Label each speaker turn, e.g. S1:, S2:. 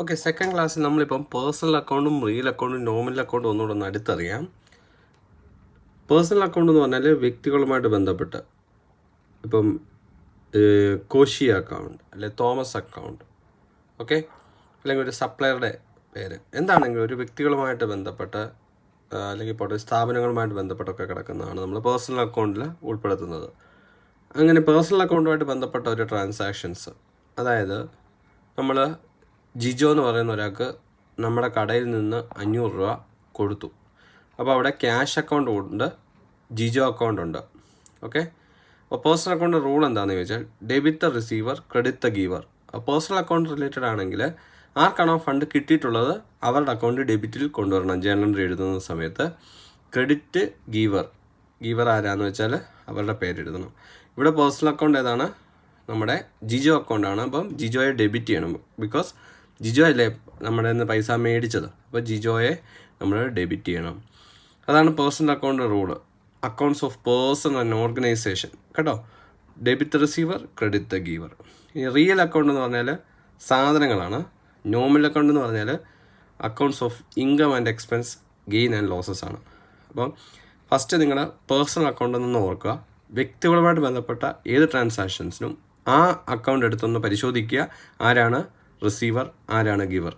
S1: Okay, second ക്ലാസ്സിൽ നമ്മളിപ്പം personal അക്കൗണ്ടും റിയൽ അക്കൗണ്ടും നോമിനൽ അക്കൗണ്ടും ഒന്നുകൂടെ അടുത്തറിയാം. പേഴ്സണൽ അക്കൗണ്ട് എന്ന് പറഞ്ഞാൽ വ്യക്തികളുമായിട്ട് ബന്ധപ്പെട്ട്, ഇപ്പം കോശി അക്കൗണ്ട് അല്ലെ തോമസ് അക്കൗണ്ട്, ഓക്കെ, അല്ലെങ്കിൽ ഒരു സപ്ലയറുടെ പേര്, എന്താണെങ്കിലും ഒരു വ്യക്തികളുമായിട്ട് ബന്ധപ്പെട്ട് അല്ലെങ്കിൽ ഇപ്പോൾ സ്ഥാപനങ്ങളുമായിട്ട് ബന്ധപ്പെട്ടൊക്കെ കിടക്കുന്നതാണ് നമ്മൾ പേഴ്സണൽ അക്കൗണ്ടിൽ ഉൾപ്പെടുത്തുന്നത്. അങ്ങനെ പേഴ്സണൽ അക്കൗണ്ടുമായിട്ട് ബന്ധപ്പെട്ട ഒരു ട്രാൻസാക്ഷൻസ്, അതായത് നമ്മൾ ജിജോ എന്ന് പറയുന്ന ഒരാൾക്ക് നമ്മുടെ കടയിൽ നിന്ന് 500 രൂപ കൊടുത്തു. അപ്പോൾ അവിടെ ക്യാഷ് അക്കൗണ്ട് ഉണ്ട്, ജിജോ അക്കൗണ്ട് ഉണ്ട്. ഓക്കെ, അപ്പോൾ പേഴ്സണൽ അക്കൗണ്ട് റൂൾ എന്താണെന്ന് ചോദിച്ചാൽ debit the receiver, credit the giver. Personal account related ആണെങ്കിൽ ആർക്കാണോ ഫണ്ട് കിട്ടിയിട്ടുള്ളത് അവരുടെ അക്കൗണ്ട് ഡെബിറ്റിൽ കൊണ്ടുവരണം. ജേണൽ എൻട്രി എഴുതുന്ന സമയത്ത് ക്രെഡിറ്റ് ഗീവർ ആരാന്ന് വെച്ചാൽ അവരുടെ പേരെഴുതണം. ഇവിടെ പേഴ്സണൽ അക്കൗണ്ട് ഏതാണ്? നമ്മുടെ ജിജോ അക്കൗണ്ടാണ്. അപ്പം ജിജോയെ ഡെബിറ്റ് ചെയ്യണം, ബിക്കോസ് ജിജോ അല്ലേ നമ്മുടെ നിന്ന് പൈസ മേടിച്ചത്. അപ്പോൾ ജിജോയെ നമ്മൾ ഡെബിറ്റ് ചെയ്യണം. അതാണ് personal account rule. Accounts of person and organisation, കേട്ടോ. Debit receiver, credit the giver. ഈ റിയൽ അക്കൗണ്ട് എന്ന് പറഞ്ഞാൽ സാധനങ്ങളാണ്. നോമിനൽ അക്കൗണ്ട് എന്ന് പറഞ്ഞാൽ accounts of income and expense, gain and losses ആണ്. അപ്പം ഫസ്റ്റ് നിങ്ങൾ പേഴ്സണൽ അക്കൗണ്ടിൽ നിന്ന് ഓർക്കുക, വ്യക്തികളുമായിട്ട് ബന്ധപ്പെട്ട ഏത് ട്രാൻസാക്ഷൻസിനും ആ അക്കൗണ്ട് എടുത്തൊന്ന് പരിശോധിക്കുക, ആരാണ് റിസീവർ, ആരാണ് ഗിവർ.